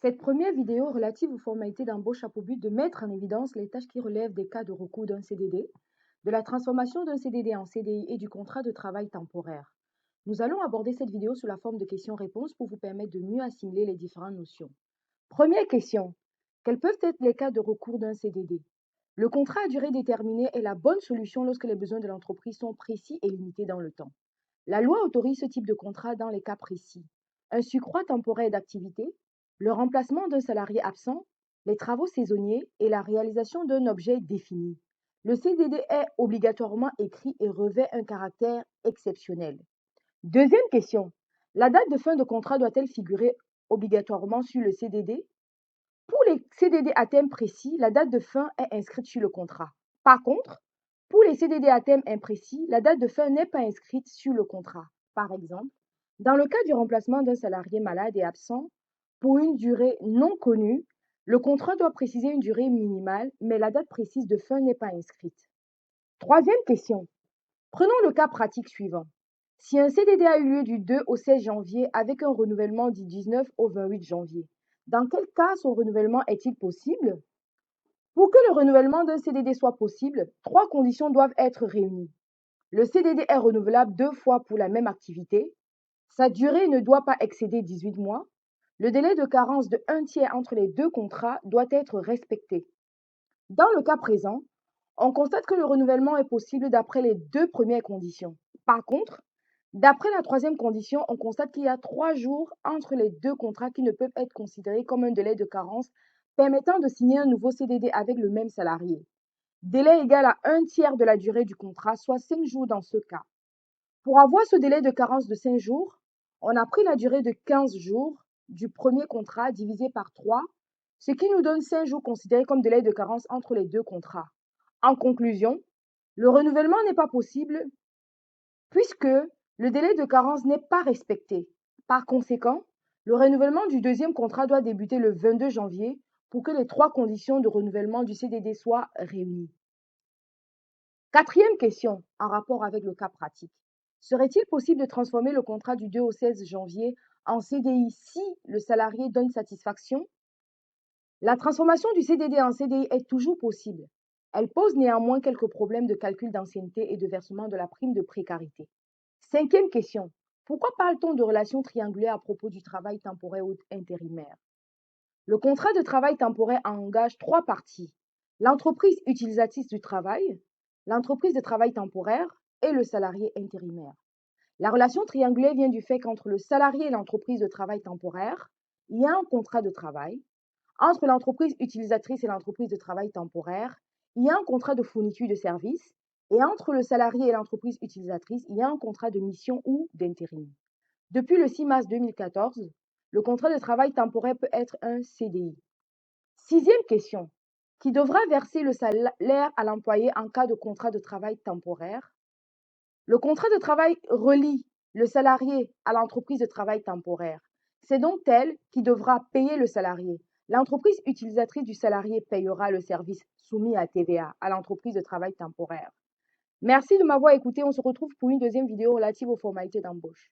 Cette première vidéo relative aux formalités d'embauche a pour but de mettre en évidence les tâches qui relèvent des cas de recours d'un CDD, de la transformation d'un CDD en CDI et du contrat de travail temporaire. Nous allons aborder cette vidéo sous la forme de questions-réponses pour vous permettre de mieux assimiler les différentes notions. Première question. Quels peuvent être les cas de recours d'un CDD? Le contrat à durée déterminée est la bonne solution lorsque les besoins de l'entreprise sont précis et limités dans le temps. La loi autorise ce type de contrat dans les cas précis. Un surcroît temporaire d'activité, le remplacement d'un salarié absent, les travaux saisonniers et la réalisation d'un objet défini. Le CDD est obligatoirement écrit et revêt un caractère exceptionnel. Deuxième question. La date de fin de contrat doit-elle figurer obligatoirement sur le CDD? Pour les CDD à thème précis, la date de fin est inscrite sur le contrat. Par contre, pour les CDD à thème imprécis, la date de fin n'est pas inscrite sur le contrat. Par exemple, dans le cas du remplacement d'un salarié malade et absent pour une durée non connue, le contrat doit préciser une durée minimale, mais la date précise de fin n'est pas inscrite. Troisième question. Prenons le cas pratique suivant. Si un CDD a eu lieu du 2 au 16 janvier avec un renouvellement du 19 au 28 janvier, dans quel cas son renouvellement est-il possible? Pour que le renouvellement d'un CDD soit possible, trois conditions doivent être réunies. Le CDD est renouvelable 2 fois pour la même activité. Sa durée ne doit pas excéder 18 mois. Le délai de carence de 1/3 entre les deux contrats doit être respecté. Dans le cas présent, on constate que le renouvellement est possible d'après les deux premières conditions. Par contre, d'après la troisième condition, on constate qu'il y a 3 jours entre les deux contrats qui ne peuvent être considérés comme un délai de carence permettant de signer un nouveau CDD avec le même salarié. Délai égal à 1/3 de la durée du contrat, soit 5 jours dans ce cas. Pour avoir ce délai de carence de 5 jours, on a pris la durée de 15 jours du premier contrat divisé par 3, ce qui nous donne 5 jours considérés comme délai de carence entre les deux contrats. En conclusion, le renouvellement n'est pas possible puisque le délai de carence n'est pas respecté. Par conséquent, le renouvellement du deuxième contrat doit débuter le 22 janvier pour que les trois conditions de renouvellement du CDD soient réunies. Quatrième question en rapport avec le cas pratique. Serait-il possible de transformer le contrat du 2 au 16 janvier en CDI si le salarié donne satisfaction? La transformation du CDD en CDI est toujours possible. Elle pose néanmoins quelques problèmes de calcul d'ancienneté et de versement de la prime de précarité. Cinquième question. Pourquoi parle-t-on de relation triangulaire à propos du travail temporaire ou intérimaire? Le contrat de travail temporaire engage trois parties. L'entreprise utilisatrice du travail, l'entreprise de travail temporaire et le salarié intérimaire. La relation triangulaire vient du fait qu'entre le salarié et l'entreprise de travail temporaire, il y a un contrat de travail. Entre l'entreprise utilisatrice et l'entreprise de travail temporaire, il y a un contrat de fourniture de services. Et entre le salarié et l'entreprise utilisatrice, il y a un contrat de mission ou d'intérim. Depuis le 6 mars 2014, le contrat de travail temporaire peut être un CDI. Sixième question. Qui devra verser le salaire à l'employé en cas de contrat de travail temporaire? Le contrat de travail relie le salarié à l'entreprise de travail temporaire. C'est donc elle qui devra payer le salarié. L'entreprise utilisatrice du salarié payera le service soumis à TVA à l'entreprise de travail temporaire. Merci de m'avoir écouté. On se retrouve pour une deuxième vidéo relative aux formalités d'embauche.